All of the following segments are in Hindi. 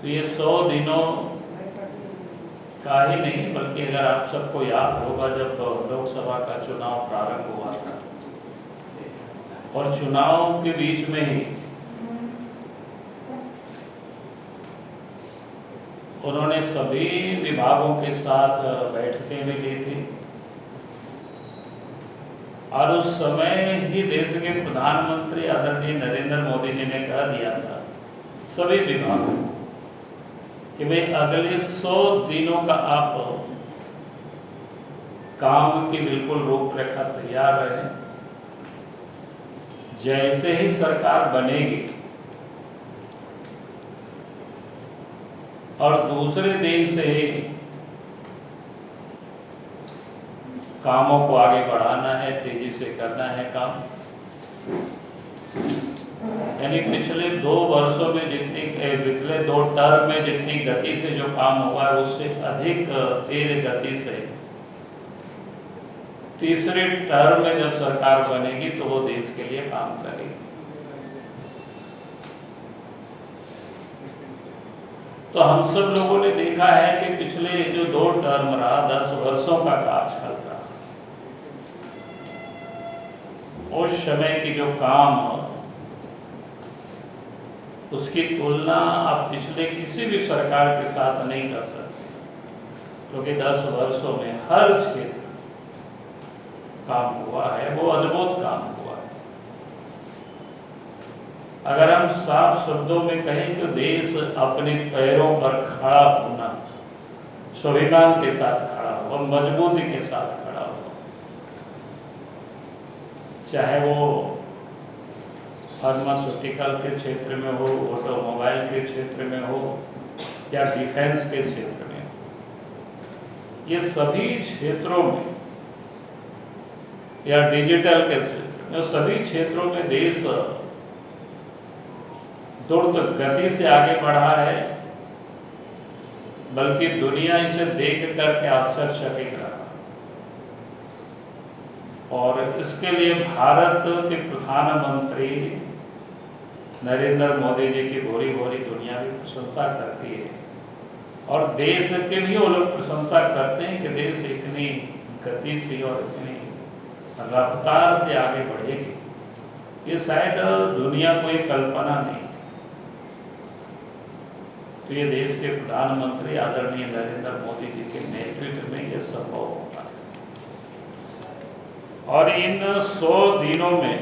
तो ये 100 दिनों का ही नहीं, बल्कि अगर आप सबको याद होगा जब लोकसभा का चुनाव प्रारंभ हुआ था और चुनाव के बीच में ही उन्होंने सभी विभागों के साथ बैठकें भी ली थी और उस समय ही देश के प्रधानमंत्री आदरणीय नरेंद्र मोदी जी ने कह दिया था सभी विभागों कि भाई अगले 100 दिनों का आप काम की बिल्कुल रूपरेखा तैयार रहे। जैसे ही सरकार बनेगी और दूसरे दिन से ही कामों को आगे बढ़ाना है, तेजी से करना है काम। यानी पिछले 2 वर्षों में पिछले 2 टर्म में जितनी गति से जो काम हुआ है उससे अधिक तेज गति से तीसरे टर्म में जब सरकार बनेगी तो वो देश के लिए काम करेगी। तो हम सब लोगों ने देखा है कि पिछले जो 2 टर्म रहा 10 वर्षों का कार्यकाल रहा, उस समय की जो काम उसकी तुलना आप पिछले किसी भी सरकार के साथ नहीं कर सकते, क्योंकि 10 वर्षों में हर क्षेत्र काम हुआ है, वो अद्भुत काम हुआ है। अगर हम साफ शब्दों में कहें तो देश अपने पैरों पर खड़ा होना, स्वाभिमान के साथ खड़ा हुआ, मजबूती के साथ खड़ा हुआ, चाहे वो फार्मास्यूटिकल के क्षेत्र में हो, ऑटोमोबाइल के क्षेत्र में हो या डिफेंस के क्षेत्र में हो, ये सभी क्षेत्रों में या डिजिटल के क्षेत्र में, सभी क्षेत्रों में देश द्रुत गति से आगे बढ़ा है, बल्कि दुनिया इसे देख करके आश्चर्यचकित रहा। और इसके लिए भारत के प्रधानमंत्री नरेंद्र मोदी जी की भोरी भोरी दुनिया भी प्रशंसा करती है और देश के भी वो लोग प्रशंसा करते हैं कि देश इतनी गति से और इतनी रफ्तार से आगे बढ़ेगी, ये शायद दुनिया को एक कल्पना नहीं थी। तो ये देश के प्रधानमंत्री आदरणीय नरेंद्र मोदी जी के नेतृत्व में ये संभव हो पाया। और इन 100 दिनों में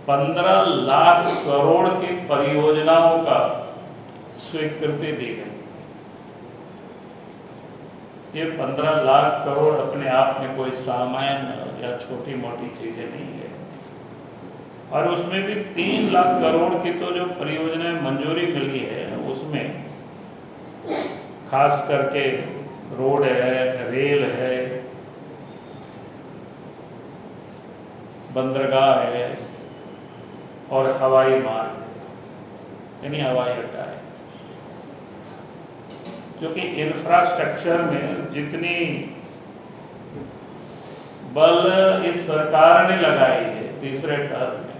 15 लाख करोड़ की परियोजनाओं का स्वीकृति दी गई। ये 15 लाख करोड़ अपने आप में कोई सामान्य या छोटी मोटी चीजें नहीं है, और उसमें भी 3 लाख करोड़ की तो जो परियोजनाएं मंजूरी मिली है उसमें खास करके रोड है, रेल है, बंदरगाह है और हवाई मार्ग यानी हवाई अड्डा है। क्योंकि इंफ्रास्ट्रक्चर में जितनी बल इस सरकार ने लगाई है तीसरे टर्म में,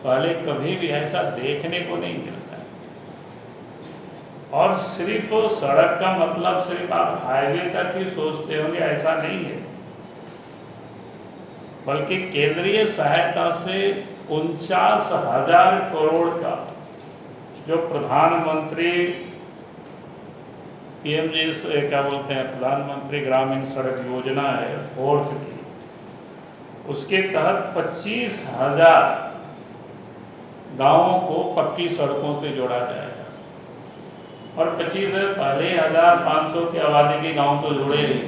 पहले कभी भी ऐसा देखने को नहीं मिलता है। और सिर्फ सड़क का मतलब सिर्फ आप हाईवे तक ही सोचते होंगे, ऐसा नहीं है, बल्कि केंद्रीय सहायता से 49,000 करोड़ का जो प्रधानमंत्री पीएमजी क्या बोलते हैं, प्रधानमंत्री ग्रामीण सड़क योजना है 4th की, उसके तहत 25,000 गांवों को पक्की सड़कों से जोड़ा जाएगा। और 25 है, पहले 1,500 की आबादी के गांव तो जुड़े ही,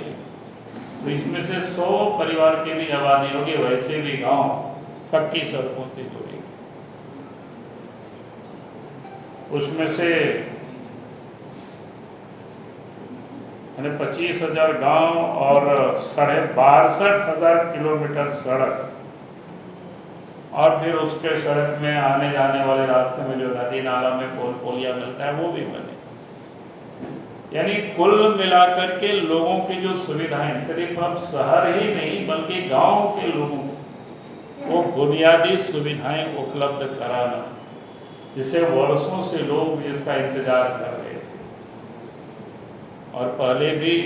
तो इसमें से 100 परिवार की भी आबादी होगी, वैसे भी गांव पक्की सड़कों से जुड़ेंगे। उसमें से 25,000 गांव और 62,500 किलोमीटर सड़क, और फिर उसके सड़क में आने जाने वाले रास्ते में जो नदी नाला में पोल पोलिया मिलता है वो भी बने। यानी कुल मिलाकर के लोगों की जो सुविधाएं, सिर्फ अब शहर ही नहीं बल्कि गांव के लोगों को वो बुनियादी सुविधाएं उपलब्ध कराना, जिसे वर्षों से लोग इसका इंतजार कर रहे थे। और पहले भी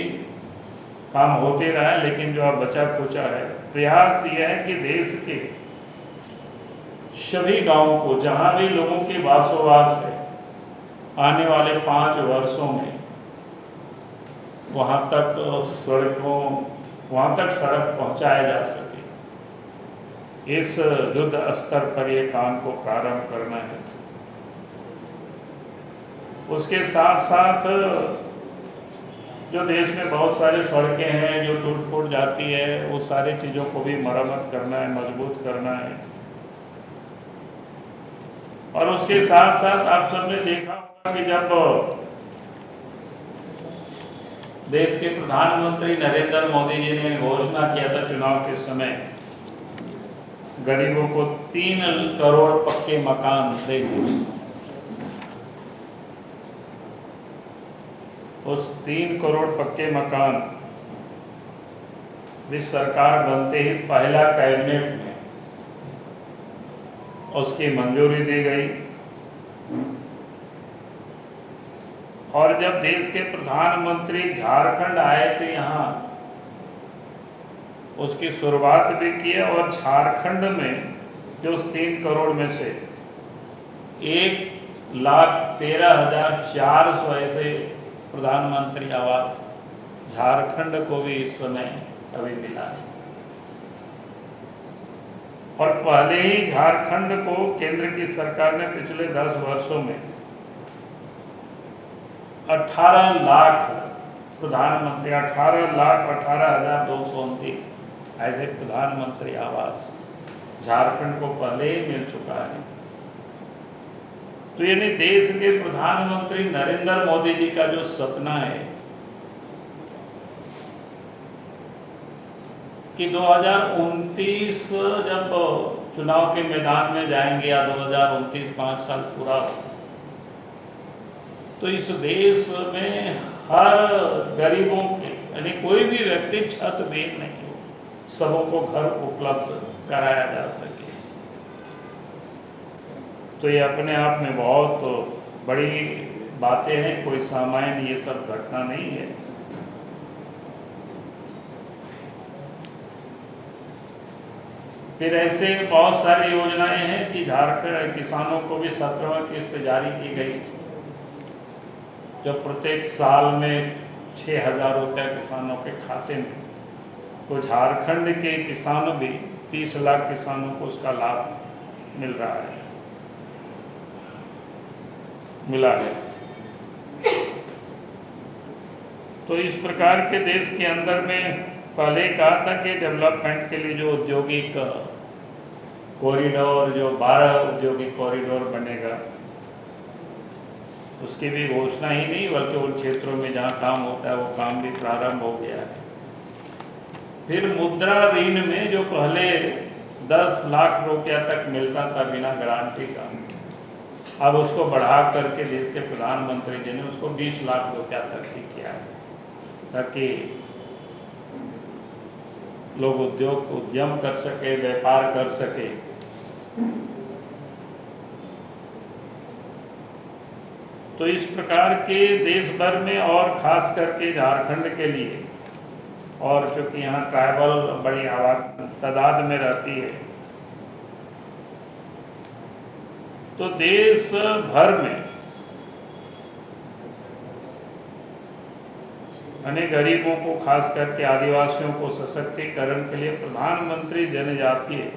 काम होते रहा, लेकिन जो अब बचा खुचा है, प्रयास यह है कि देश के सभी गांवों को, जहां भी लोगों की वासोवास है, आने वाले 5 वर्षों में वहां तक सड़क पहुंचाया जा सके। इस युद्ध स्तर पर ये काम को प्रारंभ करना है। उसके साथ साथ जो देश में बहुत सारी सड़कें हैं जो टूट फूट जाती है, वो सारी चीज़ों को भी मरम्मत करना है, मजबूत करना है। और उसके साथ साथ आप सबने देखा होगा कि जब देश के प्रधानमंत्री नरेंद्र मोदी जी ने घोषणा किया था चुनाव के समय, गरीबों को 3 करोड़ पक्के मकान देंगे, उस 3 करोड़ पक्के मकान भी सरकार बनते ही पहला कैबिनेट में उसकी मंजूरी दी गई। और जब देश के प्रधानमंत्री झारखंड आए थे यहाँ, उसकी शुरुआत भी की। और झारखंड में जो उस 3 करोड़ में से 1,13,400 ऐसे प्रधानमंत्री आवास झारखंड को भी इस समय अभी मिला है। और पहले ही झारखंड को केंद्र की सरकार ने पिछले 10 वर्षों में 18 लाख प्रधानमंत्री 18,18,229 ऐसे प्रधानमंत्री आवास झारखंड को पहले ही मिल चुका है। तो यानी देश के प्रधानमंत्री नरेंद्र मोदी जी का जो सपना है कि 2029 जब चुनाव के मैदान में जाएंगे, या 2029 5 साल पूरा हो, तो इस देश में हर गरीबों के, यानी कोई भी व्यक्ति छतबीन नहीं हो, सबों को घर उपलब्ध कराया जा सके। तो ये अपने आप में बहुत बड़ी बातें हैं, कोई सामान्य ये सब घटना नहीं है। फिर ऐसे बहुत सारी योजनाएं हैं कि झारखंड किसानों को भी 17वां किस्त जारी की गई, जो प्रत्येक साल में 6,000 रुपया किसानों के खाते में। तो झारखंड के किसान भी 30 लाख किसानों को उसका लाभ मिला है। तो इस प्रकार के देश के अंदर में पहले कहा था कि डेवलपमेंट के लिए जो औद्योगिक कॉरिडोर, जो 12 औद्योगिक कॉरिडोर बनेगा, उसकी भी घोषणा ही नहीं, बल्कि उन क्षेत्रों में जहाँ काम होता है वो काम भी प्रारंभ हो गया है। फिर मुद्रा ऋण में जो पहले 10 लाख रुपया तक मिलता था बिना गारंटी का, अब उसको बढ़ा करके देश के प्रधानमंत्री जी ने उसको 20 लाख रुपया तक ही किया है, ताकि लोग उद्यम कर सके, व्यापार कर सके। तो इस प्रकार के देश भर में, और खास करके झारखंड के लिए, और चूंकि यहाँ ट्राइबल बड़ी तादाद में रहती है, तो देश भर में यानी गरीबों को, खास करके आदिवासियों को सशक्तिकरण के लिए प्रधानमंत्री जनजातीय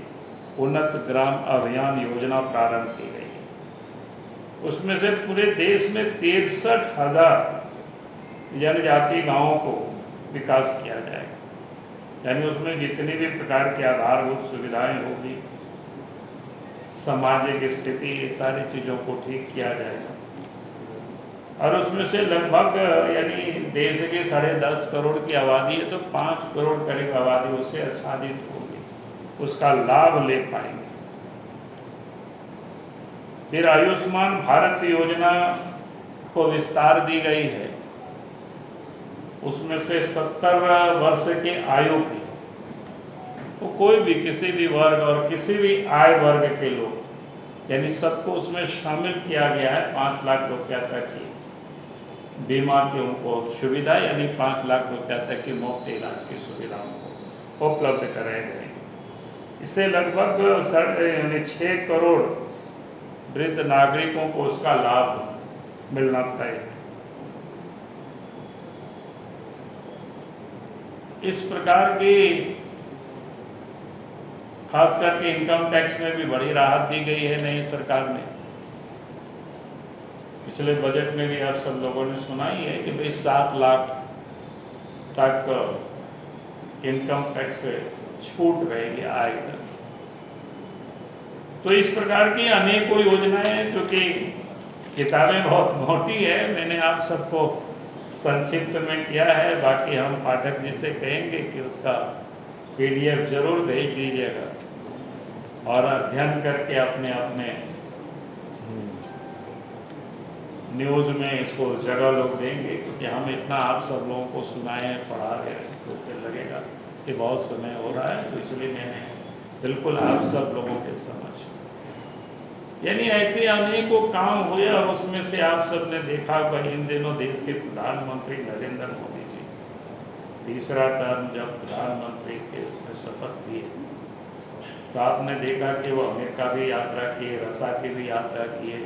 उन्नत ग्राम अभियान योजना प्रारंभ की गई है। उसमें से पूरे देश में 63,000 जनजातीय गांवों को विकास किया जाएगा, यानी उसमें जितनी भी प्रकार की आधारभूत सुविधाएं होगी, सामाजिक स्थिति, ये सारी चीज़ों को ठीक किया जाएगा। और उसमें से लगभग, यानी देश के 10.5 करोड़ की आबादी है, तो 5 करोड़ करीब आबादी उससे आच्छादित होगी, उसका लाभ ले पाएंगे। फिर आयुष्मान भारत योजना को विस्तार दी गई है, उसमें से 70 वर्ष के आयु के, तो कोई भी, किसी भी वर्ग और किसी भी आय वर्ग के लोग यानी सबको उसमें शामिल किया गया है। 5 लाख रुपया तक की बीमा की उनको सुविधा, यानी 5 लाख रुपया तक की मुफ्त इलाज की सुविधा उनको उपलब्ध कराए गए। इससे लगभग 6 करोड़ वृद्ध नागरिकों को उसका लाभ मिलना तय है। इस प्रकार की खास करके इनकम टैक्स में भी बड़ी राहत दी गई है नई सरकार ने। पिछले बजट में भी आप सब लोगों ने सुना ही है कि भाई 7 लाख तक इनकम टैक्स से छूट रहेगी आय तक। तो इस प्रकार की अनेकों योजनाएं, जो कि किताबें बहुत मोटी है, मैंने आप सबको संक्षिप्त में किया है। बाकी हम पाठक जी से कहेंगे कि उसका PDF जरूर भेज दीजिएगा और अध्ययन करके अपने अपने न्यूज़ में इसको जगह लोग देंगे, क्योंकि हम इतना आप सब लोगों को सुनाए हैं, पढ़ा रहे हैं, तो फिर लगेगा कि बहुत समय हो रहा है। तो इसलिए मैंने बिल्कुल आप सब लोगों के समझ, यानी ऐसे अनेकों काम हुए। और उसमें से आप सब ने देखा भाई इन दिनों देश के प्रधानमंत्री नरेंद्र मोदी जी तीसरा टर्म जब प्रधानमंत्री के शपथ लिए, तो आपने देखा कि वो अमेरिका भी यात्रा किए, रसा की भी यात्रा किए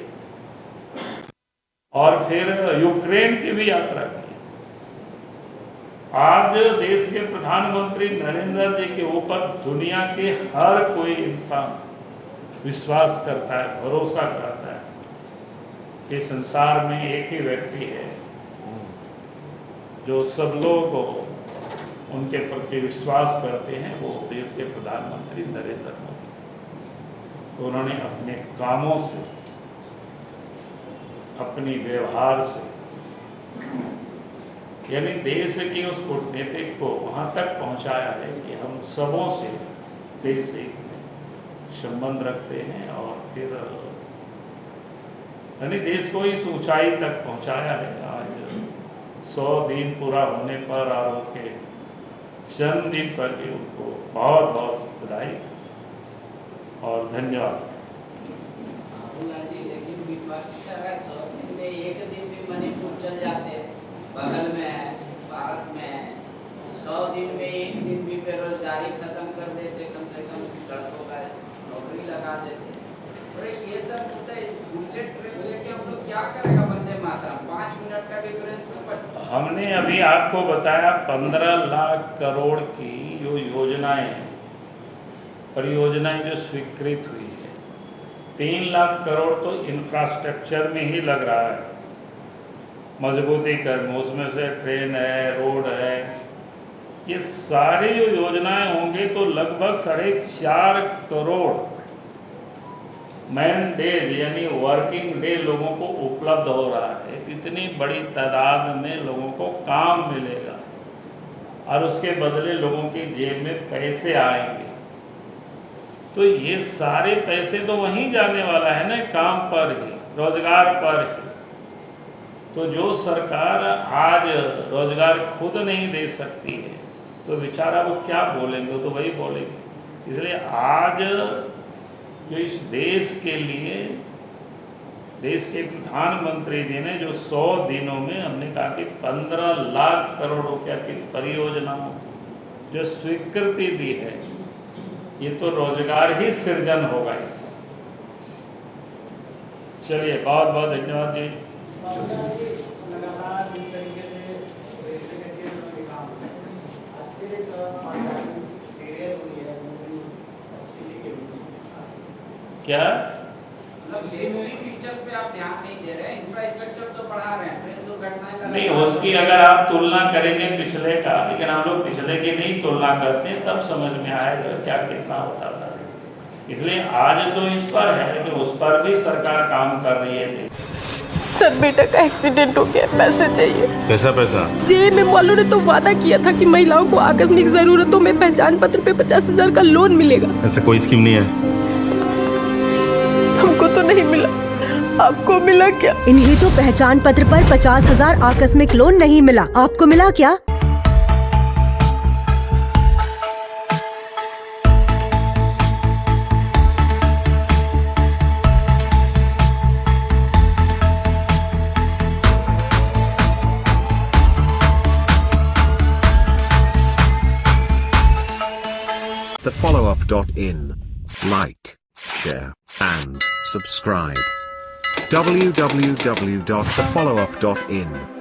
और फिर यूक्रेन की भी यात्रा की। आज देश के प्रधानमंत्री नरेंद्र जी के ऊपर दुनिया के हर कोई इंसान विश्वास करता है, भरोसा करता है कि संसार में एक ही व्यक्ति है जो सब लोग उनके प्रति विश्वास करते हैं, वो देश के प्रधानमंत्री नरेंद्र मोदी। तो उन्होंने अपने कामों से, अपनी व्यवहार से, यानी देश की उस कूटनीतिक को वहाँ तक पहुँचाया है कि हम सबों से देश हित में संबंध रखते हैं। और फिर यानी देश को इस ऊंचाई तक पहुँचाया है। आज 100 दिन पूरा होने पर और उसके जन्मदिन पर भी उनको बहुत बहुत बधाई और धन्यवाद। लेकिन विपक्ष कर रहा है 100 दिन में एक दिन भी मणिपुर चल जाते, बगल में है, भारत में है, 100 दिन में एक दिन भी बेरोजगारी खत्म कर देते, कम से कम लड़कों का नौकरी लगा देते। और ये सब होता है, इस बुलेट ट्रेन लेके हम लोग क्या करेगा वंदे मातरम, 5 मिनट का डिफरेंस में। हमने अभी आपको बताया 15 लाख करोड़ की जो योजनाएं, परियोजनाएं जो स्वीकृत हुई है, 3 लाख करोड़ तो इंफ्रास्ट्रक्चर में ही लग रहा है, मजबूतीकरण, उसमें से ट्रेन है, रोड है, ये सारी जो योजनाएं होंगे तो लगभग 4.5 करोड़ मैन डेज यानी वर्किंग डे लोगों को उपलब्ध हो रहा है। इतनी बड़ी तादाद में लोगों को काम मिलेगा और उसके बदले लोगों की जेब में पैसे आएंगे। तो ये सारे पैसे तो वहीं जाने वाला है ना, काम पर ही, रोजगार पर ही। तो जो सरकार आज रोजगार खुद नहीं दे सकती है तो बेचारा वो क्या बोलेंगे, वो तो वही बोलेंगे। इसलिए आज जो इस देश के लिए देश के प्रधानमंत्री जी ने जो 100 दिनों में हमने कहा कि 15 लाख करोड़ रुपया की परियोजनाओं जो स्वीकृति दी है, ये तो रोजगार ही सृजन होगा इससे। चलिए, बहुत बहुत धन्यवाद जी। क्या फीचर्स पे आप ध्यान नहीं दे रहे, इंफ्रास्ट्रक्चर तो बढ़ा रहे हैं, ट्रेन दुर्घटनाएं नहीं, उसकी अगर आप तुलना करेंगे पिछले का, लेकिन हम लोग पिछले की नहीं तुलना करते, तब समझ में आएगा क्या कितना होता था। इसलिए आज तो इस पर है कि उस पर भी सरकार काम कर रही है। सर, बेटा का एक्सीडेंट हो गया, पैसे चाहिए। कैसा पैसा? जेएमएम वालों ने तो वादा किया था कि महिलाओं को आकस्मिक जरूरतों में पहचान पत्र पे 50,000 का लोन मिलेगा। ऐसा कोई स्कीम नहीं है। हमको तो नहीं मिला, आपको मिला क्या? इन्हें तो पहचान पत्र पर 50,000 आकस्मिक लोन नहीं मिला, आपको मिला क्या? thefollowup.in. Like, share, and subscribe. www.thefollowup.in